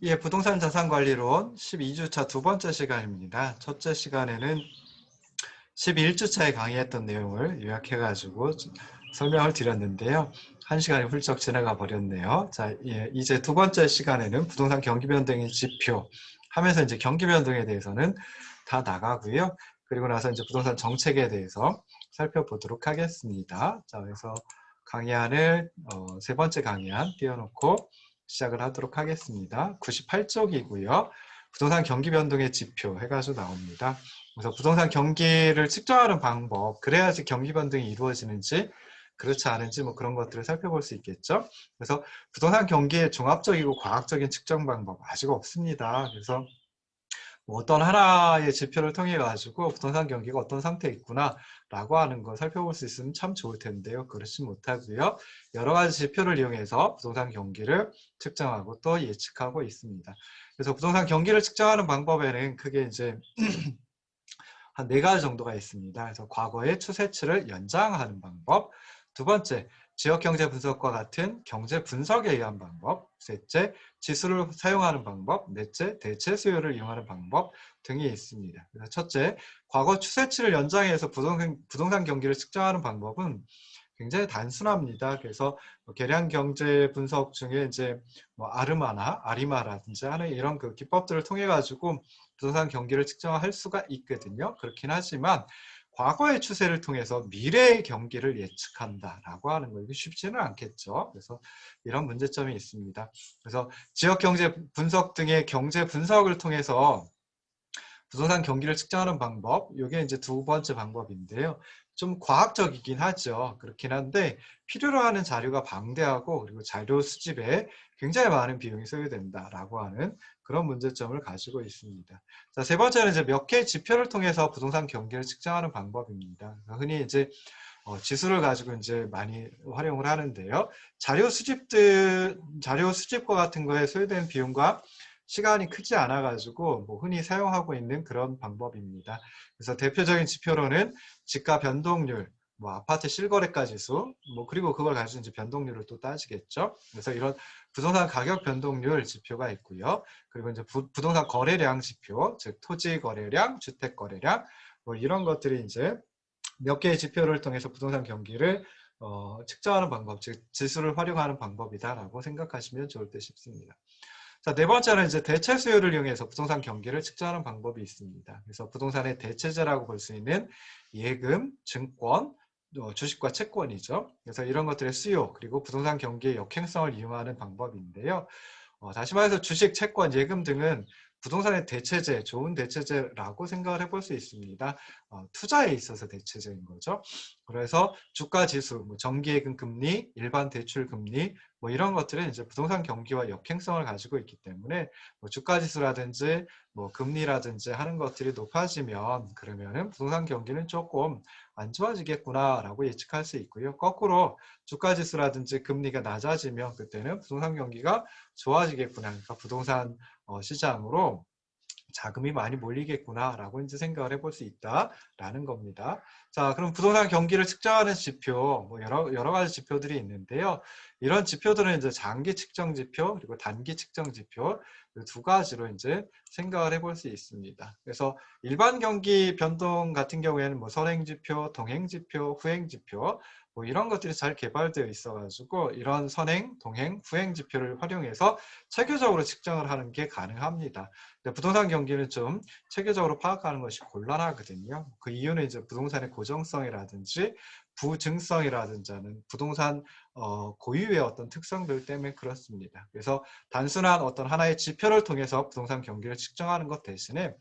예, 부동산 자산관리론 12주차 두 번째 시간입니다. 첫째 시간에는 11주차에 강의했던 내용을 요약해가지고 설명을 드렸는데요. 한 시간이 훌쩍 지나가 버렸네요. 자, 예, 이제 두 번째 시간에는 부동산 경기 변동의 지표 하면서 이제 경기 변동에 대해서는 다 나가고요. 그리고 나서 이제 부동산 정책에 대해서 살펴보도록 하겠습니다. 자, 그래서 강의안을 세 번째 강의안 띄워놓고 시작을 하도록 하겠습니다. 98쪽이고요. 부동산 경기 변동의 지표 해가지고 나옵니다. 그래서 부동산 경기를 측정하는 방법, 그래야지 경기 변동이 이루어지는지 그렇지 않은지 뭐 그런 것들을 살펴볼 수 있겠죠. 그래서 부동산 경기의 종합적이고 과학적인 측정 방법 아직 없습니다. 그래서 뭐 어떤 하나의 지표를 통해 가지고 부동산 경기가 어떤 상태에 있구나 라고 하는 걸 살펴볼 수 있으면 참 좋을 텐데요. 그렇지 못하고요. 여러 가지 지표를 이용해서 부동산 경기를 측정하고 또 예측하고 있습니다. 그래서 부동산 경기를 측정하는 방법에는 크게 이제 한 네 가지 정도가 있습니다. 그래서 과거의 추세치를 연장하는 방법, 두 번째, 지역경제 분석과 같은 경제 분석에 의한 방법, 셋째, 지수를 사용하는 방법, 넷째, 대체 수요를 이용하는 방법 등이 있습니다. 그래서 첫째, 과거 추세치를 연장해서 부동산 경기를 측정하는 방법은 굉장히 단순합니다. 그래서 계량 경제 분석 중에 이제 뭐 아르마나 아리마라든지 하는 이런 그 기법들을 통해 가지고 부동산 경기를 측정할 수가 있거든요. 그렇긴 하지만 과거의 추세를 통해서 미래의 경기를 예측한다라고 하는 거 이게 쉽지는 않겠죠. 그래서 이런 문제점이 있습니다. 그래서 지역 경제 분석 등의 경제 분석을 통해서 부동산 경기를 측정하는 방법, 이게 이제 두 번째 방법인데요. 좀 과학적이긴 하죠. 그렇긴 한데 필요로 하는 자료가 방대하고 그리고 자료 수집에 굉장히 많은 비용이 소요된다라고 하는 그런 문제점을 가지고 있습니다. 자, 세 번째는 이제 몇 개의 지표를 통해서 부동산 경기를 측정하는 방법입니다. 흔히 이제 지수를 가지고 이제 많이 활용을 하는데요. 자료 수집과 같은 거에 소요되는 비용과 시간이 크지 않아 가지고 뭐 흔히 사용하고 있는 그런 방법입니다. 그래서 대표적인 지표로는 지가 변동률, 뭐 아파트 실거래가 지수, 뭐 그리고 그걸 가지고 이제 변동률을 또 따지겠죠. 그래서 이런 부동산 가격 변동률 지표가 있고요. 그리고 이제 부동산 거래량 지표, 즉 토지 거래량, 주택 거래량, 뭐 이런 것들이 이제 몇 개의 지표를 통해서 부동산 경기를 측정하는 방법, 즉 지수를 활용하는 방법이다라고 생각하시면 좋을 듯 싶습니다. 자, 네 번째는 이제 대체 수요를 이용해서 부동산 경기를 측정하는 방법이 있습니다. 그래서 부동산의 대체재라고 볼 수 있는 예금, 증권, 주식과 채권이죠. 그래서 이런 것들의 수요 그리고 부동산 경기의 역행성을 이용하는 방법인데요. 다시 말해서 주식, 채권, 예금 등은 부동산의 대체재, 좋은 대체재라고 생각을 해볼 수 있습니다. 투자에 있어서 대체재인 거죠. 그래서 주가 지수, 뭐 정기예금 금리, 일반 대출 금리, 뭐 이런 것들은 이제 부동산 경기와 역행성을 가지고 있기 때문에 뭐 주가 지수라든지 뭐 금리라든지 하는 것들이 높아지면 그러면은 부동산 경기는 조금 안 좋아지겠구나라고 예측할 수 있고요. 거꾸로 주가 지수라든지 금리가 낮아지면 그때는 부동산 경기가 좋아지겠구나. 그러니까 부동산 시장으로 자금이 많이 몰리겠구나라고 이제 생각을 해볼 수 있다라는 겁니다. 자, 그럼 부동산 경기를 측정하는 지표, 뭐 여러 가지 지표들이 있는데요. 이런 지표들은 이제 장기 측정 지표 그리고 단기 측정 지표 두 가지로 이제 생각을 해볼 수 있습니다. 그래서 일반 경기 변동 같은 경우에는 뭐 선행 지표, 동행 지표, 후행 지표 뭐 이런 것들이 잘 개발되어 있어가지고 이런 선행, 동행, 후행 지표를 활용해서 체계적으로 측정을 하는 게 가능합니다. 부동산 경기는 좀 체계적으로 파악하는 것이 곤란하거든요. 그 이유는 이제 부동산의 고정성이라든지 부증성이라든지 하는 부동산 고유의 어떤 특성들 때문에 그렇습니다. 그래서 단순한 어떤 하나의 지표를 통해서 부동산 경기를 측정하는 것 대신에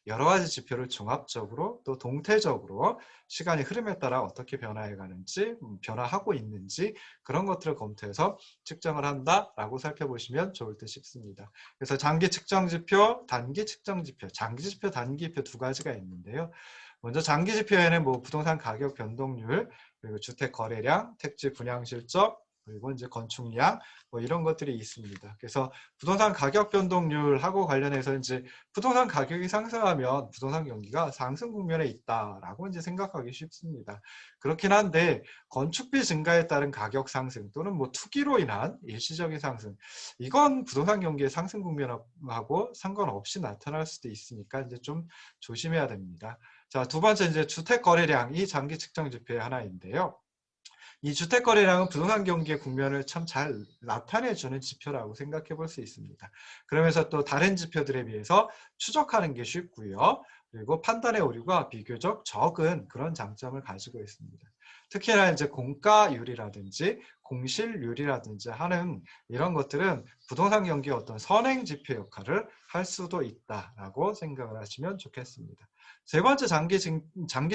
여러 가지 지표를 종합적으로 또 동태적으로 시간의 흐름에 따라 어떻게 변화해 가는지, 변화하고 있는지 그런 것들을 검토해서 측정을 한다라고 살펴보시면 좋을 듯 싶습니다. 그래서 장기 측정 지표, 단기 측정 지표, 장기 지표, 단기 지표 두 가지가 있는데요. 먼저 장기 지표에는 뭐 부동산 가격 변동률, 그리고 주택 거래량, 택지 분양 실적, 그리고 이제 건축량 뭐 이런 것들이 있습니다. 그래서 부동산 가격 변동률하고 관련해서 이제 부동산 가격이 상승하면 부동산 경기가 상승 국면에 있다라고 이제 생각하기 쉽습니다. 그렇긴 한데 건축비 증가에 따른 가격 상승 또는 뭐 투기로 인한 일시적인 상승, 이건 부동산 경기의 상승 국면하고 상관없이 나타날 수도 있으니까 이제 좀 조심해야 됩니다. 자, 두 번째 이제 주택 거래량, 이 장기 측정 지표의 하나인데요. 이 주택 거래량은 부동산 경기의 국면을 참 잘 나타내주는 지표라고 생각해 볼 수 있습니다. 그러면서 또 다른 지표들에 비해서 추적하는 게 쉽고요. 그리고 판단의 오류가 비교적 적은 그런 장점을 가지고 있습니다. 특히나 이제 공가율이라든지 공실률이라든지 하는 이런 것들은 부동산 경기의 어떤 선행 지표 역할을 할 수도 있다라고 생각을 하시면 좋겠습니다. 세 번째 장기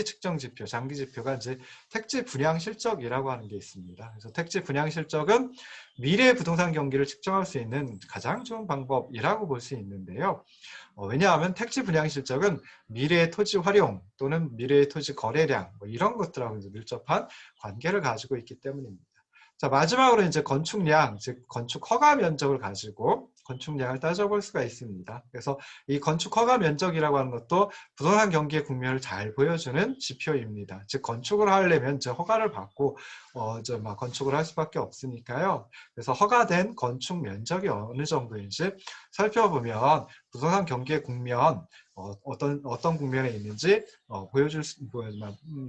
측정 지표, 장기 지표가 이제 택지 분양 실적이라고 하는 게 있습니다. 그래서 택지 분양 실적은 미래 부동산 경기를 측정할 수 있는 가장 좋은 방법이라고 볼 수 있는데요. 왜냐하면 택지 분양 실적은 미래의 토지 활용 또는 미래의 토지 거래량 뭐 이런 것들하고 밀접한 관계를 가지고 있기 때문입니다. 자, 마지막으로 이제 건축량, 즉 건축 허가 면적을 가지고 건축량을 따져볼 수가 있습니다. 그래서 이 건축 허가 면적이라고 하는 것도 부동산 경기의 국면을 잘 보여주는 지표입니다. 즉 건축을 하려면 이제 허가를 받고 건축을 할 수밖에 없으니까요. 그래서 허가된 건축 면적이 어느 정도인지 살펴보면 부동산 경기의 국면 어떤 국면에 있는지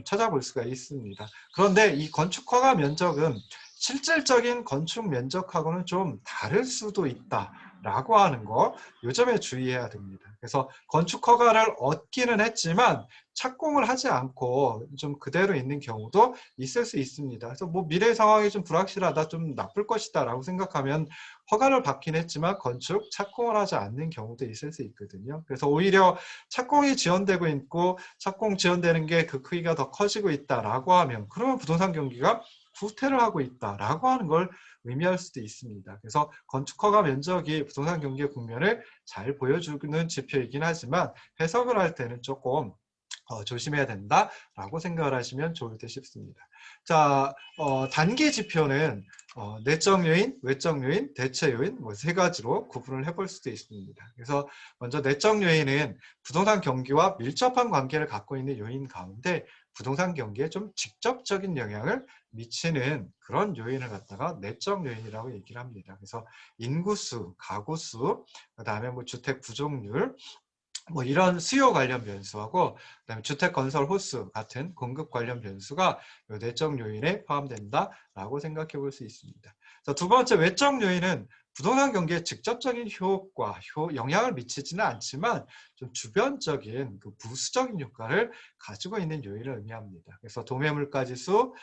찾아볼 수가 있습니다. 그런데 이 건축 허가 면적은 실질적인 건축 면적하고는 좀 다를 수도 있다라고 하는 거 이 점에 주의해야 됩니다. 그래서 건축 허가를 얻기는 했지만 착공을 하지 않고 좀 그대로 있는 경우도 있을 수 있습니다. 그래서 뭐 미래 상황이 좀 불확실하다, 좀 나쁠 것이다라고 생각하면 허가를 받긴 했지만 건축 착공을 하지 않는 경우도 있을 수 있거든요. 그래서 오히려 착공이 지연되고 있고 착공 지연되는 게 그 크기가 더 커지고 있다라고 하면 그러면 부동산 경기가 후퇴를 하고 있다라고 하는 걸 의미할 수도 있습니다. 그래서 건축 허가 면적이 부동산 경기의 국면을 잘 보여주는 지표이긴 하지만 해석을 할 때는 조금 조심해야 된다라고 생각을 하시면 좋을 듯 싶습니다. 자, 단기 지표는 내적 요인, 외적 요인, 대체 요인 뭐 세 가지로 구분을 해볼 수도 있습니다. 그래서 먼저 내적 요인은 부동산 경기와 밀접한 관계를 갖고 있는 요인 가운데 부동산 경기에 좀 직접적인 영향을 미치는 그런 요인을 갖다가 내적 요인이라고 얘기를 합니다. 그래서 인구수, 가구수, 그다음에 뭐 주택 부족률, 뭐 이런 수요 관련 변수하고 그다음에 주택 건설 호수 같은 공급 관련 변수가 내적 요인에 포함된다라고 생각해 볼 수 있습니다. 자, 두 번째 외적 요인은 부동산 경기에 직접적인 효과, 영향을 미치지는 않지만 좀 주변적인 그 부수적인 효과를 가지고 있는 요인을 의미합니다. 그래서 도매물가 지수,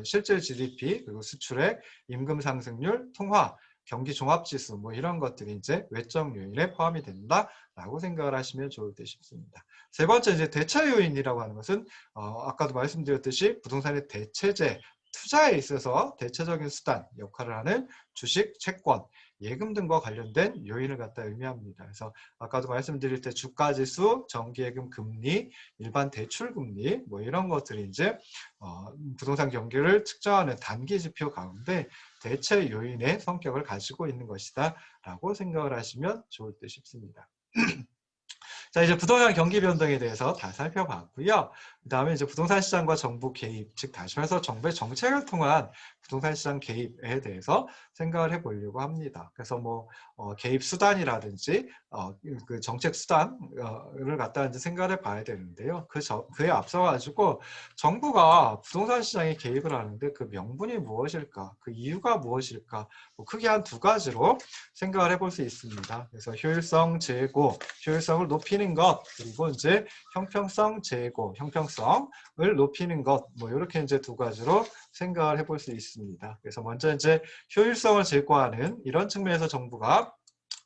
실질 GDP, 그리고 수출액, 임금 상승률, 통화, 경기 종합지수 뭐 이런 것들이 이제 외적 요인에 포함이 된다라고 생각을 하시면 좋을 듯 싶습니다. 세 번째 이제 대체 요인이라고 하는 것은 아까도 말씀드렸듯이 부동산의 대체재 투자에 있어서 대체적인 수단 역할을 하는 주식, 채권, 예금 등과 관련된 요인을 갖다 의미합니다. 그래서 아까도 말씀드릴 때 주가지수, 정기예금 금리, 일반 대출금리 뭐 이런 것들이 이제 부동산 경기를 측정하는 단기 지표 가운데 대체 요인의 성격을 가지고 있는 것이다 라고 생각을 하시면 좋을 듯 싶습니다. 자, 이제 부동산 경기 변동에 대해서 다 살펴봤고요. 그 다음에 이제 부동산 시장과 정부 개입, 즉 다시 말해서 정부의 정책을 통한 부동산 시장 개입에 대해서 생각을 해보려고 합니다. 그래서 뭐 개입 수단이라든지 그 정책 수단을 갖다 이제 생각을 해봐야 되는데요. 그에 앞서 가지고 정부가 부동산 시장에 개입을 하는데 그 명분이 무엇일까, 그 이유가 무엇일까, 뭐 크게 한 두 가지로 생각을 해볼 수 있습니다. 그래서 효율성 제고, 효율성을 높이는 것, 그리고 이제 형평성 제고, 형평성을 높이는 것, 뭐 이렇게 이제 두 가지로 생각을 해볼 수 있습니다. 그래서 먼저 이제 효율성을 제고하는 이런 측면에서 정부가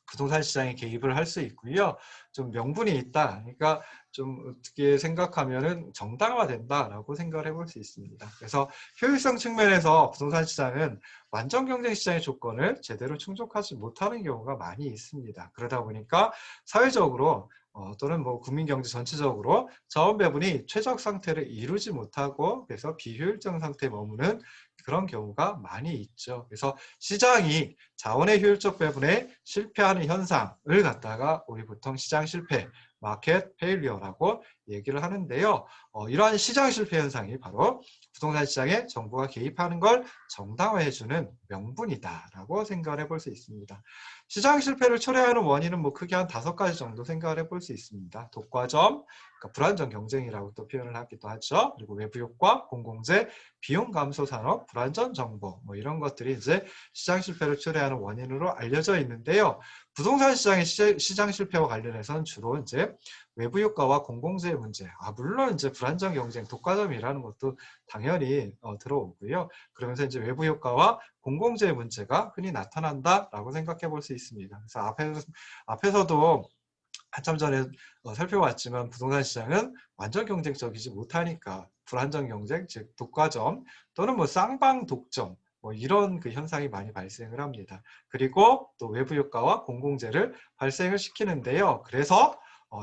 부동산 시장에 개입을 할 수 있고요. 좀 명분이 있다. 그러니까 좀 어떻게 생각하면은 정당화된다라고 생각을 해볼 수 있습니다. 그래서 효율성 측면에서 부동산 시장은 완전 경쟁 시장의 조건을 제대로 충족하지 못하는 경우가 많이 있습니다. 그러다 보니까 사회적으로 또는 뭐 국민 경제 전체적으로 자원 배분이 최적 상태를 이루지 못하고 그래서 비효율적 상태에 머무는 그런 경우가 많이 있죠. 그래서 시장이 자원의 효율적 배분에 실패하는 현상을 갖다가 우리 보통 시장 실패, 마켓 페일리어라고 얘기를 하는데요. 이러한 시장 실패 현상이 바로 부동산 시장에 정부가 개입하는 걸 정당화해주는 명분이다라고 생각을 해볼 수 있습니다. 시장 실패를 초래하는 원인은 뭐 크게 한 5가지 정도 생각을 해볼 수 있습니다. 독과점, 그러니까 불안정 경쟁이라고 또 표현을 하기도 하죠. 그리고 외부 효과, 공공재, 비용 감소 산업, 불안전 정보 뭐 이런 것들이 이제 시장 실패를 초래하는 원인으로 알려져 있는데요. 부동산 시장의 시장 실패와 관련해서는 주로 이제 외부 효과와 공공재의 문제, 물론 이제 불안정 경쟁, 독과점이라는 것도 당연히 들어오고요. 그러면서 이제 외부 효과와 공공재의 문제가 흔히 나타난다라고 생각해 볼 수 있습니다. 그래서 앞에서도 한참 전에 살펴봤지만 부동산 시장은 완전 경쟁적이지 못하니까 불안정 경쟁, 즉 독과점 또는 뭐 쌍방 독점 뭐 이런 그 현상이 많이 발생을 합니다. 그리고 또 외부 효과와 공공재를 발생을 시키는데요. 그래서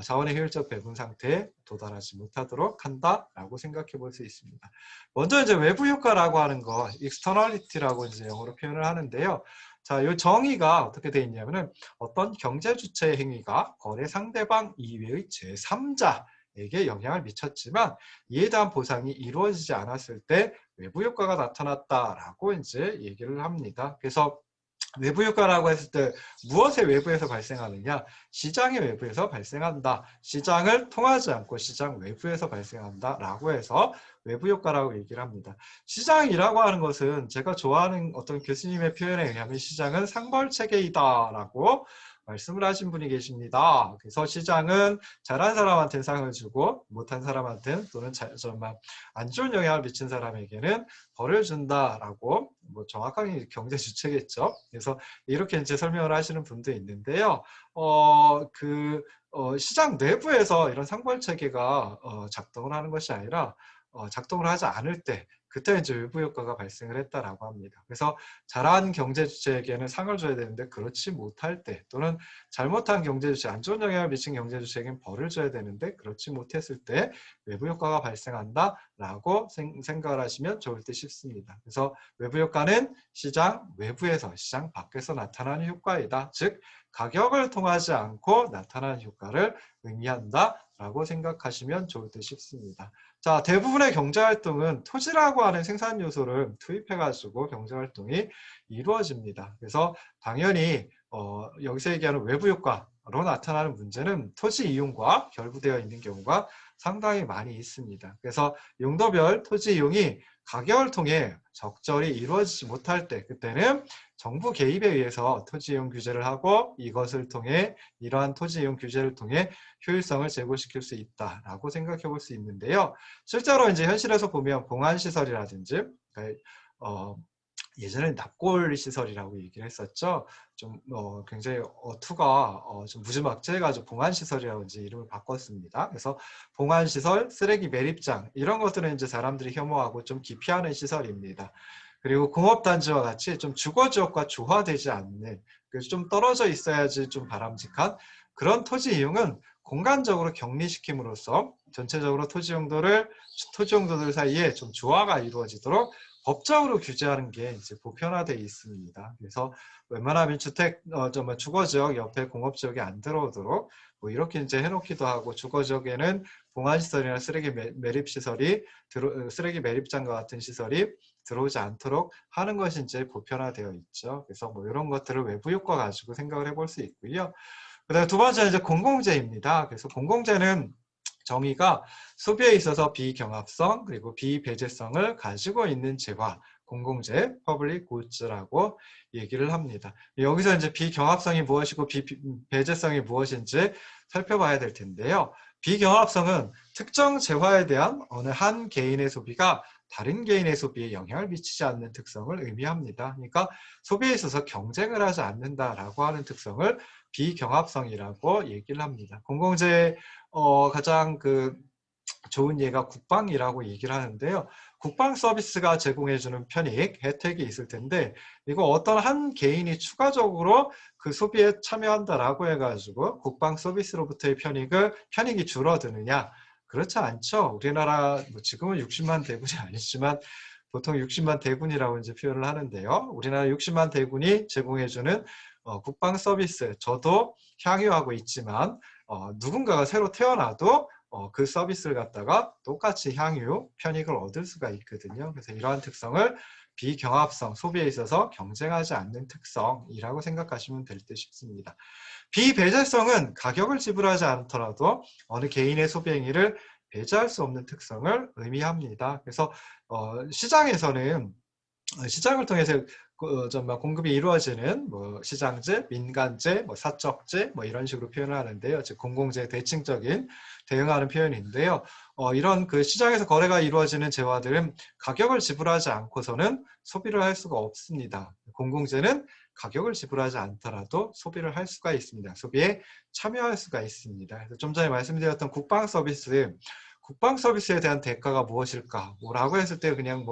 자원의 효율적 배분 상태에 도달하지 못하도록 한다라고 생각해 볼 수 있습니다. 먼저 이제 외부 효과라고 하는 거, externality라고 이제 영어로 표현을 하는데요. 자, 이 정의가 어떻게 되어 있냐면은 어떤 경제 주체의 행위가 거래 상대방 이외의 제3자에게 영향을 미쳤지만 이에 대한 보상이 이루어지지 않았을 때 외부 효과가 나타났다라고 이제 얘기를 합니다. 그래서 외부 효과라고 했을 때 무엇의 외부에서 발생하느냐? 시장의 외부에서 발생한다. 시장을 통하지 않고 시장 외부에서 발생한다. 라고 해서 외부 효과라고 얘기를 합니다. 시장이라고 하는 것은 제가 좋아하는 어떤 교수님의 표현에 의하면 시장은 상벌체계이다. 라고 말씀을 하신 분이 계십니다. 그래서 시장은 잘한 사람한테는 상을 주고 못한 사람한테는 또는 정말 안 좋은 영향을 미친 사람에게는 벌을 준다라고 뭐 정확하게 경제 주체겠죠. 그래서 이렇게 이제 설명을 하시는 분도 있는데요. 시장 내부에서 이런 상벌 체계가 작동을 하는 것이 아니라 작동을 하지 않을 때 그때 이제 외부 효과가 발생을 했다라고 합니다. 그래서 잘한 경제 주체에게는 상을 줘야 되는데 그렇지 못할 때 또는 잘못한 경제 주체, 안 좋은 영향을 미친 경제 주체에게는 벌을 줘야 되는데 그렇지 못했을 때 외부 효과가 발생한다라고 생각을 하시면 좋을 듯 싶습니다. 그래서 외부 효과는 시장 외부에서 시장 밖에서 나타나는 효과이다. 즉 가격을 통하지 않고 나타나는 효과를 의미한다라고 생각하시면 좋을 듯 싶습니다. 자, 대부분의 경제활동은 토지라고 하는 생산 요소를 투입해가지고 경제활동이 이루어집니다. 그래서 당연히 여기서 얘기하는 외부 효과로 나타나는 문제는 토지 이용과 결부되어 있는 경우가 상당히 많이 있습니다. 그래서 용도별 토지 이용이 가격을 통해 적절히 이루어지지 못할 때 그때는 정부 개입에 의해서 토지 이용 규제를 하고 이것을 통해 이러한 토지 이용 규제를 통해 효율성을 제고시킬 수 있다라고 생각해 볼 수 있는데요. 실제로 이제 현실에서 보면 봉안시설이라든지 예전에 납골 시설이라고 얘기를 했었죠. 좀 굉장히 투가 좀 무지막지해가지고 봉안시설이라고 이제 이름을 바꿨습니다. 그래서 봉안시설, 쓰레기 매립장 이런 것들은 이제 사람들이 혐오하고 좀 기피하는 시설입니다. 그리고 공업단지와 같이 좀 주거지역과 조화되지 않는 그래서 좀 떨어져 있어야지 좀 바람직한 그런 토지 이용은 공간적으로 격리시킴으로써 전체적으로 토지 용도들 사이에 좀 조화가 이루어지도록 법적으로 규제하는 게 이제 보편화되어 있습니다. 그래서 웬만하면 주거지역 옆에 공업지역이 안 들어오도록 뭐 이렇게 이제 해놓기도 하고 주거지역에는 봉안시설이나 쓰레기 매립시설이 쓰레기 매립장과 같은 시설이 들어오지 않도록 하는 것이 이제 보편화되어 있죠. 그래서 뭐 이런 것들을 외부 효과 가지고 생각을 해볼 수 있고요. 그다음에 두 번째는 이제 공공재입니다. 그래서 공공재는 정의가 소비에 있어서 비경합성 그리고 비배제성을 가지고 있는 재화, 공공재, 퍼블릭 굿즈라고 얘기를 합니다. 여기서 이제 비경합성이 무엇이고 비배제성이 무엇인지 살펴봐야 될 텐데요. 비경합성은 특정 재화에 대한 어느 한 개인의 소비가 다른 개인의 소비에 영향을 미치지 않는 특성을 의미합니다. 그러니까 소비에 있어서 경쟁을 하지 않는다라고 하는 특성을 비경합성이라고 얘기를 합니다. 공공재의 가장 좋은 예가 국방이라고 얘기를 하는데요. 국방 서비스가 제공해주는 편익, 혜택이 있을 텐데 이거 어떤 한 개인이 추가적으로 그 소비에 참여한다라고 해가지고 국방 서비스로부터의 편익이 줄어드느냐? 그렇지 않죠. 우리나라 지금은 60만 대군이 아니지만 보통 60만 대군이라고 이제 표현을 하는데요. 우리나라 60만 대군이 제공해주는 국방 서비스, 저도 향유하고 있지만 누군가가 새로 태어나도 그 서비스를 갖다가 똑같이 향유, 편익을 얻을 수가 있거든요. 그래서 이러한 특성을 비경합성, 소비에 있어서 경쟁하지 않는 특성이라고 생각하시면 될 듯 싶습니다. 비배제성은 가격을 지불하지 않더라도 어느 개인의 소비 행위를 배제할 수 없는 특성을 의미합니다. 그래서 시장에서는 시장을 통해서 정말 공급이 이루어지는 시장제, 민간제, 사적제 이런 식으로 표현을 하는데요. 즉 공공재 대칭적인 대응하는 표현인데요. 이런 시장에서 거래가 이루어지는 재화들은 가격을 지불하지 않고서는 소비를 할 수가 없습니다. 공공재는 가격을 지불하지 않더라도 소비를 할 수가 있습니다. 소비에 참여할 수가 있습니다. 그래서 좀 전에 말씀드렸던 국방 서비스에 대한 대가가 무엇일까? 라고 했을 때 그냥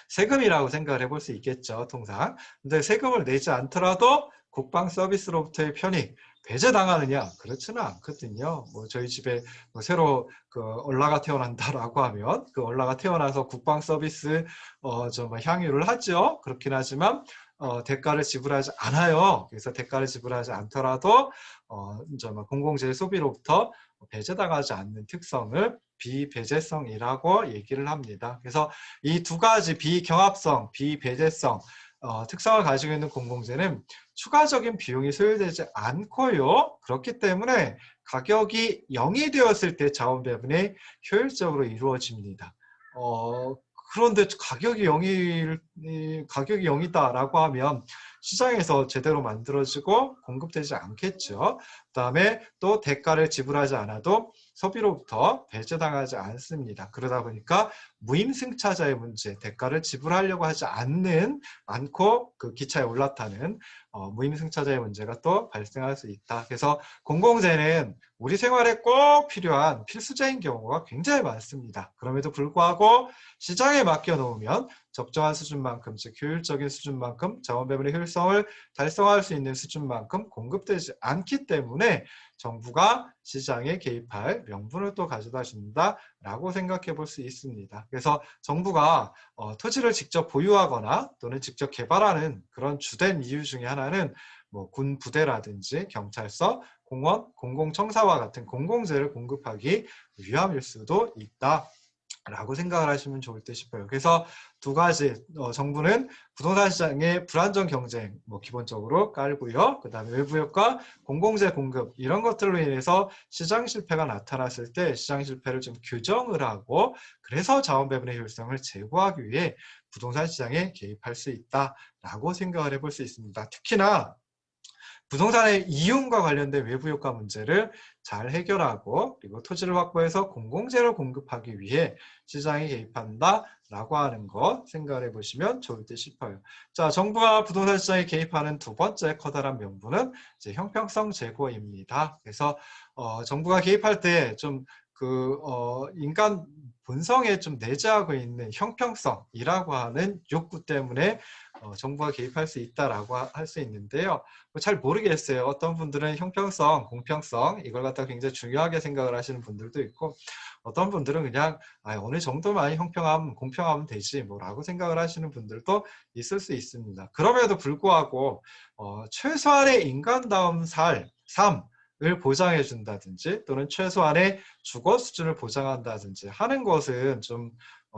세금이라고 생각을 해볼 수 있겠죠, 통상. 근데 세금을 내지 않더라도 국방 서비스로부터의 편익, 배제당하느냐? 그렇지는 않거든요. 저희 집에 새로 얼라가 태어난다라고 하면 그 얼라가 태어나서 국방 서비스 향유를 하죠. 그렇긴 하지만 대가를 지불하지 않아요. 그래서 대가를 지불하지 않더라도 공공재 소비로부터 배제당하지 않는 특성을 비배제성이라고 얘기를 합니다. 그래서 이 두 가지 비경합성, 비배제성 특성을 가지고 있는 공공재는 추가적인 비용이 소요되지 않고요. 그렇기 때문에 가격이 0이 되었을 때 자원 배분이 효율적으로 이루어집니다. 그런데 가격이 0이다라고 하면 시장에서 제대로 만들어지고 공급되지 않겠죠. 그다음에 또 대가를 지불하지 않아도 소비로부터 배제당하지 않습니다. 그러다 보니까 무임승차자의 문제, 대가를 지불하려고 하지 않고 그 기차에 올라타는 무임승차자의 문제가 또 발생할 수 있다. 그래서 공공재는 우리 생활에 꼭 필요한 필수재인 경우가 굉장히 많습니다. 그럼에도 불구하고 시장에 맡겨놓으면 적정한 수준만큼, 즉 효율적인 수준만큼 자원 배분의 효율성을 달성할 수 있는 수준만큼 공급되지 않기 때문에 정부가 시장에 개입할 명분을 또 가져다 준다라고 생각해 볼 수 있습니다. 그래서 정부가 토지를 직접 보유하거나 또는 직접 개발하는 그런 주된 이유 중에 하나는 군 부대라든지 경찰서, 공원, 공공청사와 같은 공공재를 공급하기 위함일 수도 있다. 라고 생각을 하시면 좋을 듯 싶어요. 그래서 두 가지 정부는 부동산 시장의 불안정 경쟁 기본적으로 깔고요. 그 다음에 외부 효과, 공공재 공급 이런 것들로 인해서 시장 실패가 나타났을 때 시장 실패를 좀 규정을 하고 그래서 자원 배분의 효율성을 제고하기 위해 부동산 시장에 개입할 수 있다라고 생각을 해볼 수 있습니다. 특히나 부동산의 이윤과 관련된 외부 효과 문제를 잘 해결하고 그리고 토지를 확보해서 공공재를 공급하기 위해 시장에 개입한다라고 하는 것 생각을 해보시면 좋을 듯 싶어요. 자, 정부가 부동산 시장에 개입하는 두 번째 커다란 명분은 이제 형평성 제고입니다. 그래서 정부가 개입할 때 좀 인간 본성에 좀 내재하고 있는 형평성이라고 하는 욕구 때문에 정부가 개입할 수 있다라고 할 수 있는데요. 잘 모르겠어요. 어떤 분들은 형평성, 공평성 이걸 갖다 굉장히 중요하게 생각을 하시는 분들도 있고 어떤 분들은 그냥 어느 정도만 공평하면 되지 라고 생각을 하시는 분들도 있을 수 있습니다. 그럼에도 불구하고 최소한의 인간다움 삶을 보장해 준다든지 또는 최소한의 주거 수준을 보장한다든지 하는 것은 좀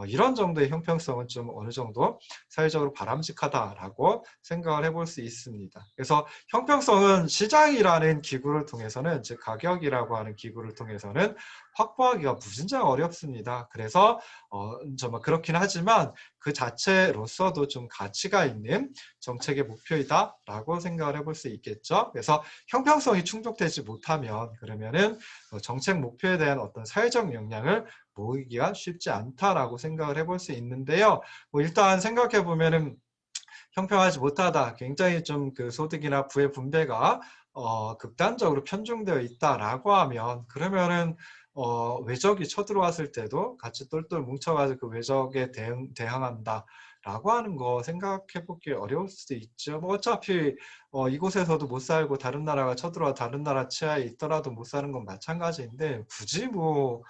이런 정도의 형평성은 좀 어느 정도 사회적으로 바람직하다라고 생각을 해볼 수 있습니다. 그래서 형평성은 시장이라는 기구를 통해서는 즉 가격이라고 하는 기구를 통해서는 확보하기가 무진장 어렵습니다. 그래서 정말 그렇긴 하지만 그 자체로서도 좀 가치가 있는 정책의 목표이다라고 생각을 해볼 수 있겠죠. 그래서 형평성이 충족되지 못하면 그러면은 정책 목표에 대한 어떤 사회적 영향을 모으기가 쉽지 않다라고 생각을 해볼 수 있는데요. 뭐 일단 생각해 보면은 형평하지 못하다. 굉장히 좀 그 소득이나 부의 분배가 극단적으로 편중되어 있다라고 하면 그러면은 외적이 쳐들어왔을 때도 같이 똘똘 뭉쳐가지고 그 외적에 대항한다라고 하는 거 생각해 보기 어려울 수도 있죠. 뭐 어차피 이곳에서도 못 살고 다른 나라가 쳐들어와 다른 나라 치하에 있더라도 못 사는 건 마찬가지인데 굳이 뭐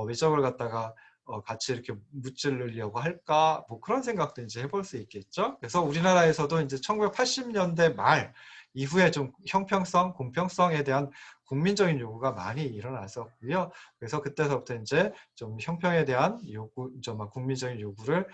외적을 갖다가 같이 이렇게 무찌르려고 할까? 뭐 그런 생각도 이제 해볼 수 있겠죠. 그래서 우리나라에서도 이제 1980년대 말 이후에 좀 형평성, 공평성에 대한 국민적인 요구가 많이 일어났었고요. 그래서 그때서부터 이제 좀 형평에 대한 요구, 좀 국민적인 요구를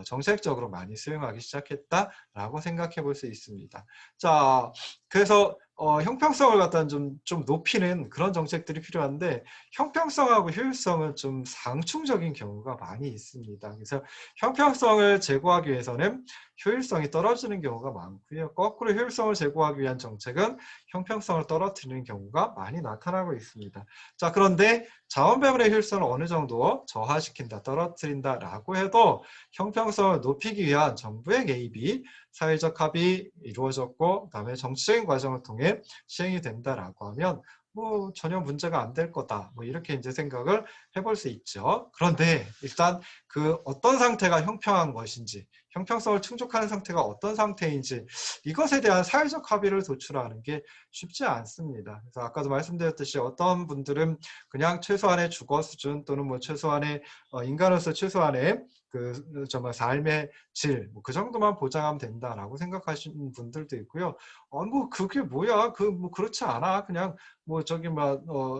정책적으로 많이 수용하기 시작했다라고 생각해 볼 수 있습니다. 자, 그래서 형평성을 갖다 좀 높이는 그런 정책들이 필요한데 형평성하고 효율성은 좀 상충적인 경우가 많이 있습니다. 그래서 형평성을 제고하기 위해서는 효율성이 떨어지는 경우가 많고요. 거꾸로 효율성을 제고하기 위한 정책은 형평성을 떨어뜨리는 경우가 많이 나타나고 있습니다. 자, 그런데 자원 배분의 효율성을 어느 정도 저하시킨다, 떨어뜨린다라고 해도 형평성을 높이기 위한 정부의 개입이 사회적 합의 이루어졌고 그다음에 정치적인 과정을 통해 시행이 된다라고 하면 뭐 전혀 문제가 안 될 거다. 뭐 이렇게 이제 생각을 해볼 수 있죠. 그런데 일단 그 어떤 상태가 형평한 것인지, 형평성을 충족하는 상태가 어떤 상태인지 이것에 대한 사회적 합의를 도출하는 게 쉽지 않습니다. 그래서 아까도 말씀드렸듯이 어떤 분들은 그냥 최소한의 주거 수준 또는 뭐 최소한의 인간으로서 최소한의 그 정말 삶의 질, 뭐 그 정도만 보장하면 된다라고 생각하시는 분들도 있고요. 뭐 그게 뭐야? 그 뭐 그렇지 않아. 그냥 뭐 저기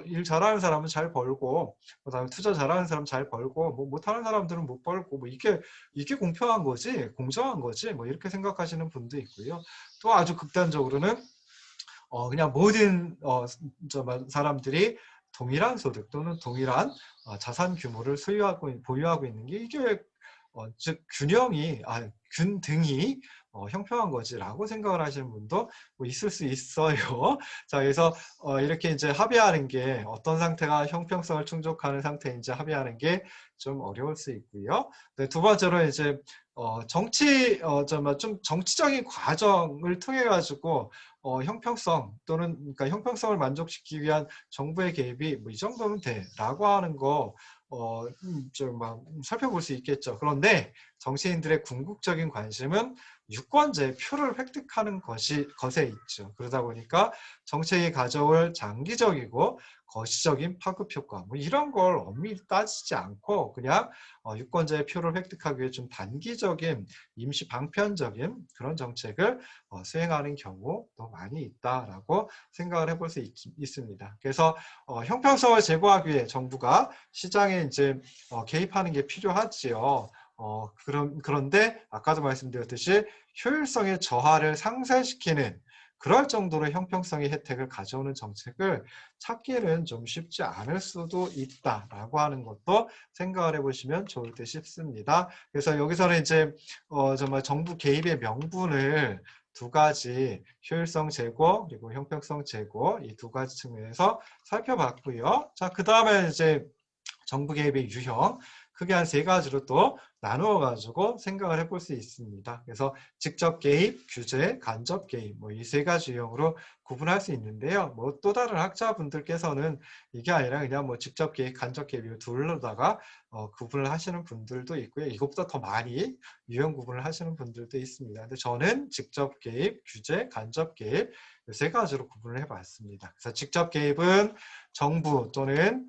일 잘하는 사람은 잘 벌고 그다음에 투자 잘하는 사람 잘 벌고 뭐 못하는 사람들은 못 벌고 뭐 이게 공평한 거지 공정한 거지 뭐 이렇게 생각하시는 분도 있고요. 또 아주 극단적으로는 그냥 모든 사람들이 동일한 소득 또는 동일한 자산 규모를 보유하고 있는 게 이게 즉 균등이 형평한 거지라고 생각을 하시는 분도 뭐 있을 수 있어요. 자, 그래서 이렇게 이제 합의하는 게 어떤 상태가 형평성을 충족하는 상태인지 합의하는 게 좀 어려울 수 있고요. 네, 두 번째로 이제 좀 정치적인 과정을 통해 가지고 형평성 또는 그러니까 형평성을 만족시키기 위한 정부의 개입이 뭐 이 정도는 돼라고 하는 거 살펴볼 수 있겠죠. 그런데 정치인들의 궁극적인 관심은 유권자의 표를 획득하는 것에 있죠. 그러다 보니까 정책이 가져올 장기적이고 거시적인 파급 효과 뭐 이런 걸 엄밀히 따지지 않고 그냥 유권자의 표를 획득하기 위해 좀 단기적인 임시 방편적인 그런 정책을 수행하는 경우도 많이 있다라고 생각을 해볼 수 있습니다. 그래서 형평성을 제고하기 위해 정부가 시장에 이제 개입하는 게 필요하지요. 그런데 아까도 말씀드렸듯이 효율성의 저하를 상쇄시키는 그럴 정도로 형평성의 혜택을 가져오는 정책을 찾기는 좀 쉽지 않을 수도 있다라고 하는 것도 생각을 해보시면 좋을 듯 싶습니다. 그래서 여기서는 이제 정말 정부 개입의 명분을 두 가지 효율성 제고 그리고 형평성 제고 이 두 가지 측면에서 살펴봤고요. 자, 그 다음에 이제 정부 개입의 유형 크게 한 세 가지로 또 나누어 가지고 생각을 해볼 수 있습니다. 그래서 직접 개입, 규제, 간접 개입 뭐 이 세 가지 유형으로 구분할 수 있는데요. 뭐 또 다른 학자분들께서는 이게 아니라 그냥 뭐 직접 개입, 간접 개입 이 둘로다가 구분을 하시는 분들도 있고요. 이것보다 더 많이 유형 구분을 하시는 분들도 있습니다. 근데 저는 직접 개입, 규제, 간접 개입 세 가지로 구분을 해봤습니다. 그래서 직접 개입은 정부 또는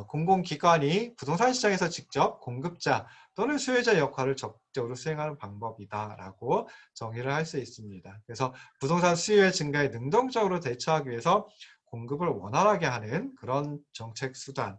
공공기관이 부동산 시장에서 직접 공급자 또는 수요자 역할을 적극적으로 수행하는 방법이다라고 정의를 할 수 있습니다. 그래서 부동산 수요의 증가에 능동적으로 대처하기 위해서 공급을 원활하게 하는 그런 정책 수단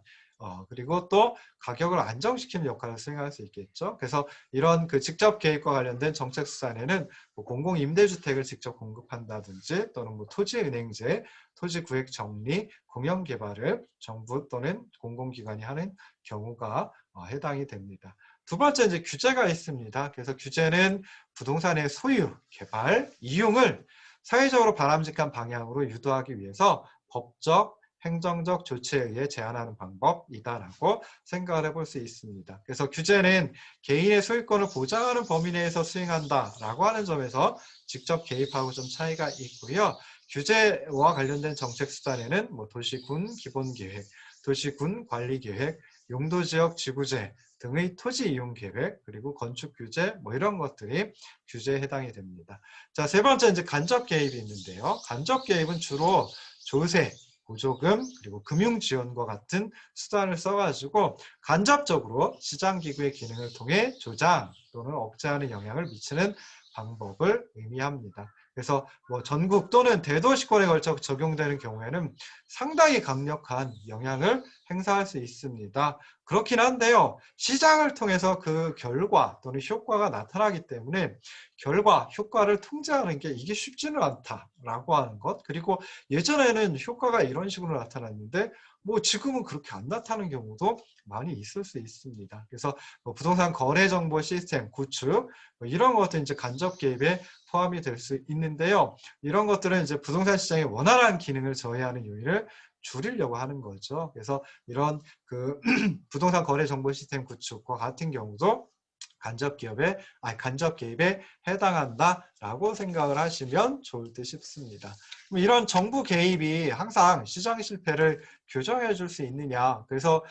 그리고 또 가격을 안정시키는 역할을 수행할 수 있겠죠. 그래서 이런 그 직접 개입과 관련된 정책 수단에는 뭐 공공임대주택을 직접 공급한다든지 또는 뭐 토지은행제, 토지구획 정리, 공영개발을 정부 또는 공공기관이 하는 경우가 해당이 됩니다. 두 번째 이제 규제가 있습니다. 그래서 규제는 부동산의 소유, 개발, 이용을 사회적으로 바람직한 방향으로 유도하기 위해서 법적, 행정적 조치에 의해 제한하는 방법이다라고 생각을 해볼 수 있습니다. 그래서 규제는 개인의 소유권을 보장하는 범위 내에서 수행한다라고 하는 점에서 직접 개입하고 좀 차이가 있고요. 규제와 관련된 정책 수단에는 뭐 도시군 기본계획, 도시군 관리계획, 용도지역 지구제 등의 토지 이용 계획, 그리고 건축 규제 뭐 이런 것들이 규제에 해당이 됩니다. 자, 세 번째 이제 간접 개입이 있는데요. 간접 개입은 주로 조세, 보조금, 그리고 금융 지원과 같은 수단을 써가지고 간접적으로 시장기구의 기능을 통해 조장 또는 억제하는 영향을 미치는 방법을 의미합니다. 그래서 뭐 전국 또는 대도시권에 걸쳐 적용되는 경우에는 상당히 강력한 영향을 행사할 수 있습니다. 그렇긴 한데요. 시장을 통해서 그 결과 또는 효과가 나타나기 때문에 결과, 효과를 통제하는 게 이게 쉽지는 않다라고 하는 것. 그리고 예전에는 효과가 이런 식으로 나타났는데 뭐 지금은 그렇게 안 나타나는 경우도 많이 있을 수 있습니다. 그래서 뭐 부동산 거래 정보 시스템 구축 뭐 이런 것도 이제 간접 개입에 포함이 될 수 있는데요. 이런 것들은 이제 부동산 시장의 원활한 기능을 저해하는 요인을 줄이려고 하는 거죠. 그래서 이런 그 부동산 거래 정보 시스템 구축과 같은 경우도 간접 개입에 해당한다라고 생각을 하시면 좋을 듯 싶습니다. 이런 정부 개입이 항상 시장 실패를 교정해 줄 수 있느냐, 그래서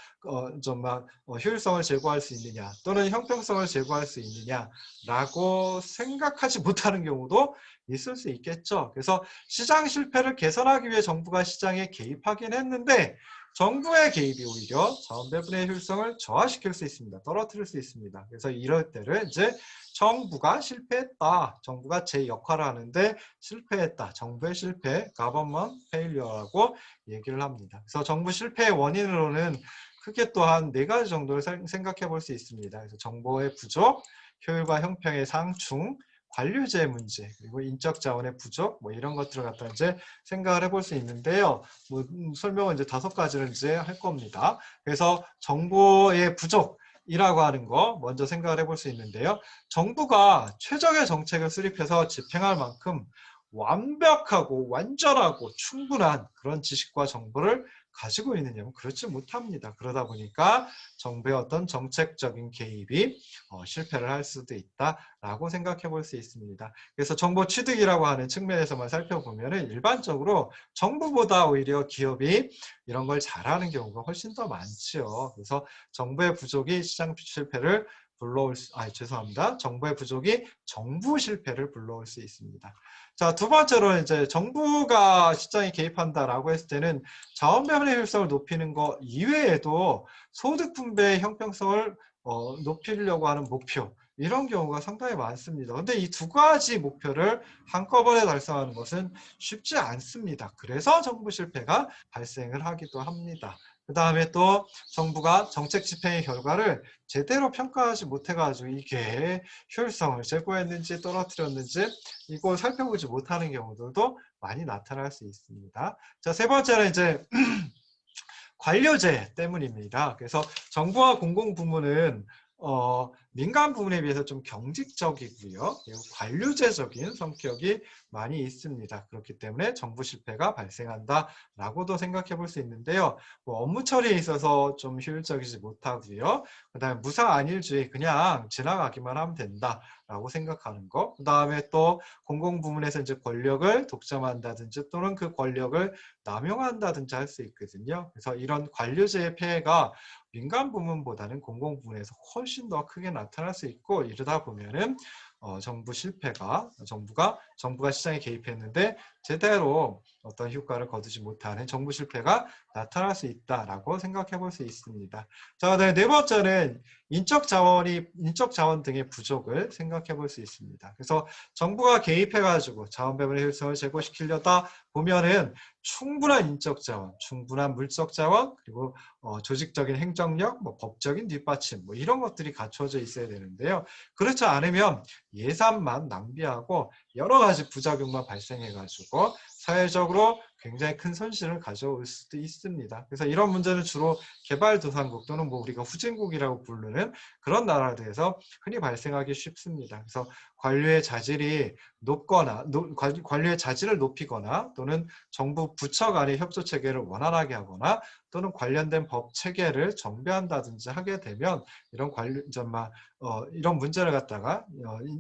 정말 효율성을 제고할 수 있느냐, 또는 형평성을 제고할 수 있느냐라고 생각하지 못하는 경우도 있을 수 있겠죠. 그래서 시장 실패를 개선하기 위해 정부가 시장에 개입하긴 했는데 정부의 개입이 오히려 자원 배분의 효율성을 저하시킬 수 있습니다. 떨어뜨릴 수 있습니다. 그래서 이럴 때를 이제 정부가 실패했다. 정부가 제 역할을 하는데 실패했다. 정부의 실패, government failure라고 얘기를 합니다. 그래서 정부 실패의 원인으로는 크게 또한 4가지 정도를 생각해 볼 수 있습니다. 그래서 정보의 부족, 효율과 형평의 상충, 관료제의 문제, 그리고 인적 자원의 부족, 뭐 이런 것들을 갖다 이제 생각을 해볼 수 있는데요. 뭐 설명은 이제 5가지를 이제 할 겁니다. 그래서 정보의 부족이라고 하는 거 먼저 생각을 해볼 수 있는데요. 정부가 최적의 정책을 수립해서 집행할 만큼 완벽하고 완전하고 충분한 그런 지식과 정보를 가지고 있느냐면 그렇지 못합니다. 그러다 보니까 정부의 어떤 정책적인 개입이 실패를 할 수도 있다라고 생각해 볼 수 있습니다. 그래서 정보 취득이라고 하는 측면에서만 살펴보면 일반적으로 정부보다 오히려 기업이 이런 걸 잘하는 경우가 훨씬 더 많죠. 그래서 정부의 부족이 시장 실패를 불러올 수, 죄송합니다. 정부의 부족이 정부 실패를 불러올 수 있습니다. 자, 두 번째로 이제 정부가 시장에 개입한다라고 했을 때는 자원 배분의 효율성을 높이는 것 이외에도 소득 분배의 형평성을 높이려고 하는 목표 이런 경우가 상당히 많습니다. 근데 이 2가지 목표를 한꺼번에 달성하는 것은 쉽지 않습니다. 그래서 정부 실패가 발생을 하기도 합니다. 그 다음에 또 정부가 정책 집행의 결과를 제대로 평가하지 못해가지고 이게 효율성을 제고했는지 떨어뜨렸는지 이걸 살펴보지 못하는 경우들도 많이 나타날 수 있습니다. 자, 세 번째는 이제 관료제 때문입니다. 그래서 정부와 공공부문은 민간 부문에 비해서 좀 경직적이고요. 그리고 관료제적인 성격이 많이 있습니다. 그렇기 때문에 정부 실패가 발생한다라고도 생각해 볼 수 있는데요. 뭐 업무 처리에 있어서 좀 효율적이지 못하고요. 그다음에 무사안일주의 그냥 지나가기만 하면 된다라고 생각하는 거. 그다음에 또 공공부문에서 이제 권력을 독점한다든지 또는 그 권력을 남용한다든지 할 수 있거든요. 그래서 이런 관료제의 폐해가 민간 부문보다는 공공 부문에서 훨씬 더 크게 나타날 수 있고 이러다 보면은 정부가 시장에 개입했는데 제대로 어떤 효과를 거두지 못하는 정부 실패가 나타날 수 있다라고 생각해 볼 수 있습니다. 자, 네 번째는 인적 자원 등의 부족을 생각해 볼 수 있습니다. 그래서 정부가 개입해 가지고 자원 배분의 효율성을 제고시키려다 보면은 충분한 인적 자원, 충분한 물적 자원, 그리고 조직적인 행정력, 뭐 법적인 뒷받침, 뭐 이런 것들이 갖춰져 있어야 되는데요. 그렇지 않으면 예산만 낭비하고 여러 가지 부작용만 발생해가지고 사회적으로 굉장히 큰 손실을 가져올 수도 있습니다. 그래서 이런 문제는 주로 개발도상국 또는 뭐 우리가 후진국이라고 부르는 그런 나라들에서 흔히 발생하기 쉽습니다. 그래서 관료의 자질이 높거나 관료의 자질을 높이거나 또는 정부 부처 간의 협조 체계를 원활하게 하거나 또는 관련된 법 체계를 정비한다든지 하게 되면 이런 이런 문제를 갖다가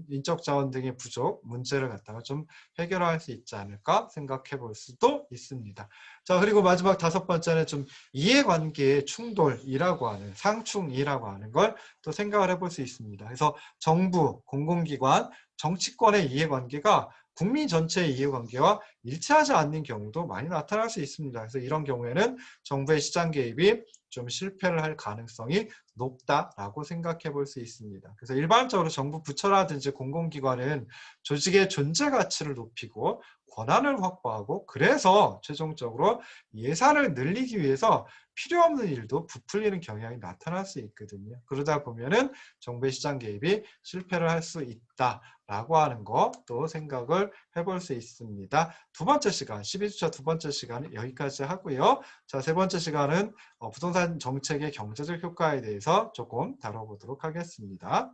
인적 자원 등의 부족 문제를 갖다가 좀 해결할 수 있지 않을까 생각해 볼 수도 있습니다. 자, 그리고 마지막 5번째는 좀 이해관계의 충돌이라고 하는 상충이라고 하는 걸 또 생각을 해볼 수 있습니다. 그래서 정부, 공공기관, 정치권의 이해관계가 국민 전체의 이해관계와 일치하지 않는 경우도 많이 나타날 수 있습니다. 그래서 이런 경우에는 정부의 시장 개입이 좀 실패를 할 가능성이 높다라고 생각해 볼 수 있습니다. 그래서 일반적으로 정부 부처라든지 공공기관은 조직의 존재 가치를 높이고 권한을 확보하고 그래서 최종적으로 예산을 늘리기 위해서 필요 없는 일도 부풀리는 경향이 나타날 수 있거든요. 그러다 보면은 정부의 시장 개입이 실패를 할 수 있다라고 하는 것도 생각을 해볼 수 있습니다. 두 번째 시간, 12주차 두 번째 시간은 여기까지 하고요. 자, 세 번째 시간은 부동산 정책의 경제적 효과에 대해서 조금 다뤄보도록 하겠습니다.